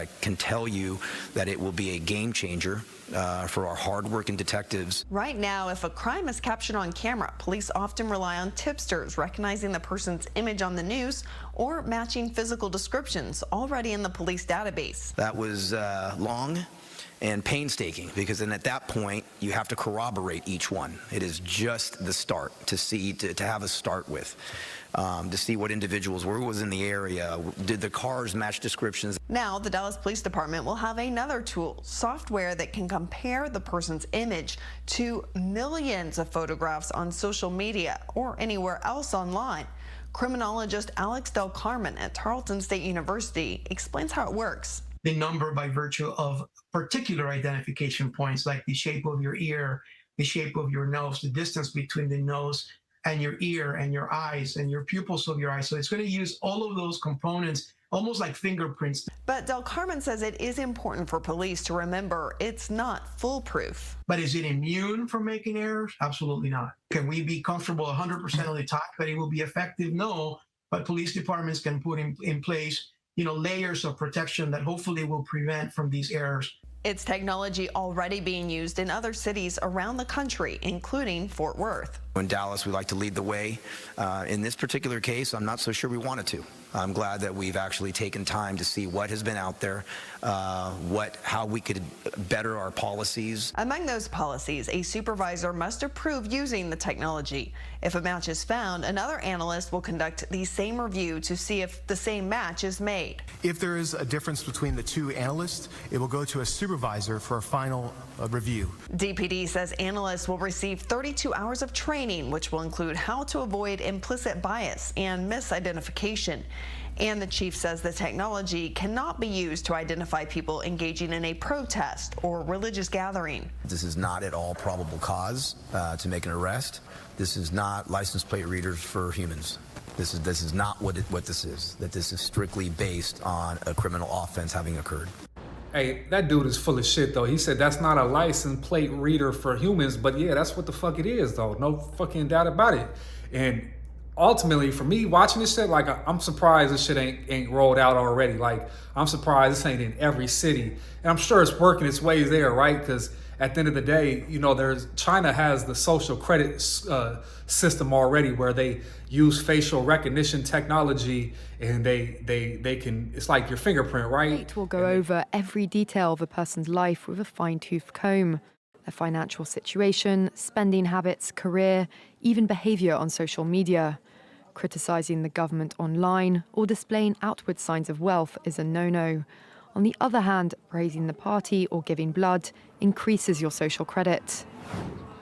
I can tell you that it will be a game changer for our hardworking detectives. Right now, if a crime is captured on camera, police often rely on tipsters recognizing the person's image on the news or matching physical descriptions already in the police database. That was long and painstaking, because then at that point you have to corroborate each one. It is just the start to have a start with, to see what individuals were, who was in the area, did the cars match descriptions. Now the Dallas Police Department will have another tool, software that can compare the person's image to millions of photographs on social media or anywhere else online. Criminologist Alex Del Carmen at Tarleton State University explains how it works. The number by virtue of particular identification points, like the shape of your ear, the shape of your nose, the distance between the nose and your ear and your eyes and your pupils of your eyes. So it's going to use all of those components, almost like fingerprints. But Del Carmen says it is important for police to remember it's not foolproof. But is it immune from making errors? Absolutely not. Can we be comfortable 100% of the time that it will be effective? No, but police departments can put in place layers of protection that hopefully will prevent from these errors. It's technology already being used in other cities around the country, including Fort Worth. In Dallas, we like to lead the way. In this particular case, I'm not so sure we wanted to. I'm glad that we've actually taken time to see what has been out there, how we could better our policies. Among those policies, a supervisor must approve using the technology. If a match is found, another analyst will conduct the same review to see if the same match is made. If there is a difference between the two analysts, it will go to a supervisor for a final review. DPD says analysts will receive 32 hours of training, which will include how to avoid implicit bias and misidentification. And the chief says the technology cannot be used to identify people engaging in a protest or religious gathering. This is not at all probable cause to make an arrest. This is not license plate readers for humans. This is not what this is. That this is strictly based on a criminal offense having occurred. Hey, that dude is full of shit, though. He said that's not a license plate reader for humans, but yeah, that's what the fuck it is, though. No fucking doubt about it. And ultimately, for me, watching this shit, like, I'm surprised this shit ain't rolled out already. Like, I'm surprised this ain't in every city. And I'm sure it's working its ways there, right? Because at the end of the day, China has the social credit system already, where they use facial recognition technology, and they can, it's like your fingerprint, right? It will go over every detail of a person's life with a fine-tooth comb. Their financial situation, spending habits, career, even behavior on social media. Criticizing the government online or displaying outward signs of wealth is a no-no. On the other hand, praising the party or giving blood increases your social credit.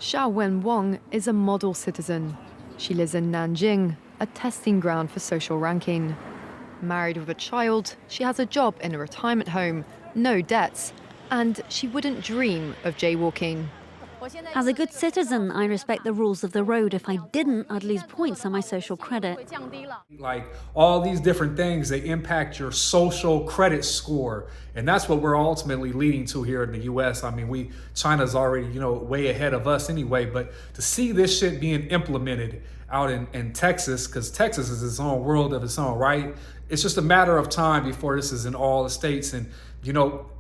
Xiaowen Wang is a model citizen. She lives in Nanjing, a testing ground for social ranking. Married with a child, she has a job in a retirement home, no debts, and she wouldn't dream of jaywalking. As a good citizen, I respect the rules of the road. If I didn't, I'd lose points on my social credit. Like, all these different things, they impact your social credit score. And that's what we're ultimately leading to here in the US. I mean, China's already, way ahead of us anyway, but to see this shit being implemented out in Texas, because Texas is its own world of its own, right? It's just a matter of time before this is in all the states. And,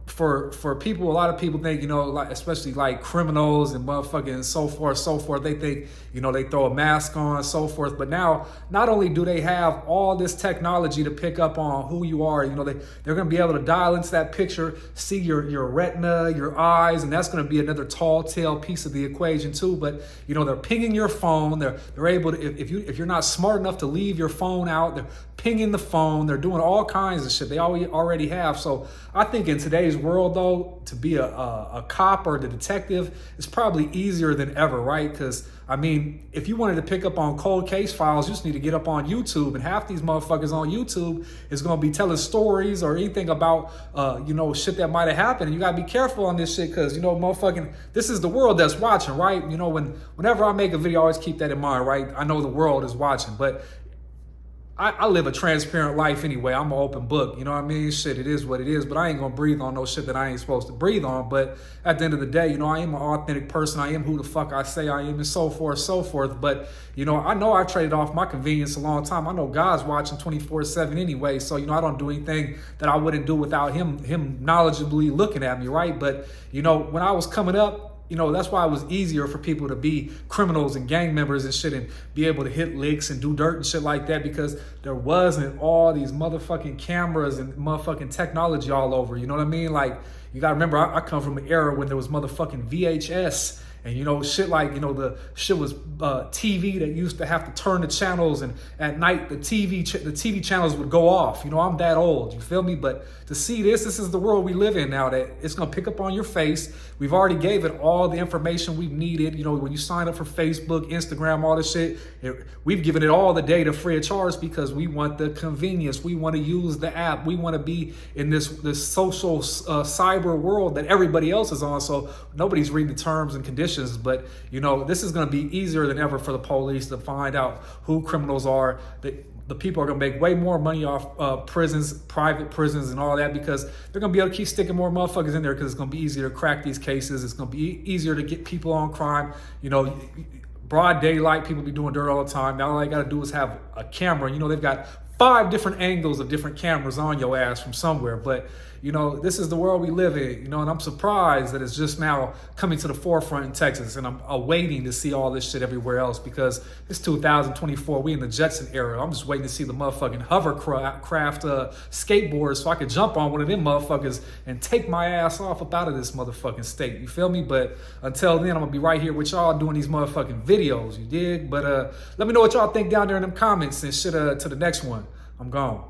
for people, a lot of people think, like, especially like criminals and motherfucking and so forth, they think, they throw a mask on, so forth. But now, not only do they have all this technology to pick up on who you are, they're going to be able to dial into that picture, see your retina, your eyes, and that's going to be another tall tale piece of the equation too. But, they're pinging your phone. They're able to, if you're not smart enough to leave your phone out, they're pinging the phone. They're doing all kinds of shit. They already have. So I think in today's world, though, to be a cop or the detective is probably easier than ever, right? Because, I mean, if you wanted to pick up on cold case files, you just need to get up on YouTube, and half these motherfuckers on YouTube is going to be telling stories or anything about, shit that might have happened. And you got to be careful on this shit because, motherfucking, this is the world that's watching, right? Whenever I make a video, I always keep that in mind, right? I know the world is watching, but I live a transparent life anyway. I'm an open book. You know what I mean? Shit, it is what it is. But I ain't gonna breathe on no shit that I ain't supposed to breathe on. But at the end of the day, you know, I am an authentic person. I am who the fuck I say I am, and so forth, so forth. But, you know I traded off my convenience a long time. I know God's watching 24/7 anyway. So, you know, I don't do anything that I wouldn't do without him knowledgeably looking at me, right? But, you know, when I was coming up, you know, that's why it was easier for people to be criminals and gang members and shit and be able to hit licks and do dirt and shit like that, because there wasn't all these motherfucking cameras and motherfucking technology all over. You know what I mean? Like, you gotta remember, I come from an era when there was motherfucking VHS. And, you know, shit like, you know, the shit was TV that used to have to turn the channels, and at night the TV channels would go off. You know, I'm that old, you feel me? But to see this is the world we live in now, that it's going to pick up on your face. We've already gave it all the information we've needed. You know, when you sign up for Facebook, Instagram, all this shit, we've given it all the data free of charge because we want the convenience. We want to use the app. We want to be in this social cyber world that everybody else is on. So nobody's reading the terms and conditions. But, you know, this is going to be easier than ever for the police to find out who criminals are. The people are going to make way more money off prisons, private prisons and all that, because they're going to be able to keep sticking more motherfuckers in there, because it's going to be easier to crack these cases. It's going to be easier to get people on crime. You know, broad daylight, people be doing dirt all the time. Now all they got to do is have a camera. You know, they've got 5 different angles of different cameras on your ass from somewhere. But, you know, this is the world we live in, you know, and I'm surprised that it's just now coming to the forefront in Texas, and I'm awaiting to see all this shit everywhere else, because it's 2024. We in the Jetson era. I'm just waiting to see the motherfucking hovercraft skateboards so I could jump on one of them motherfuckers and take my ass off up out of this motherfucking state. You feel me? But until then, I'm gonna be right here with y'all doing these motherfucking videos, you dig? But let me know what y'all think down there in them comments, and shit to the next one. I'm gone.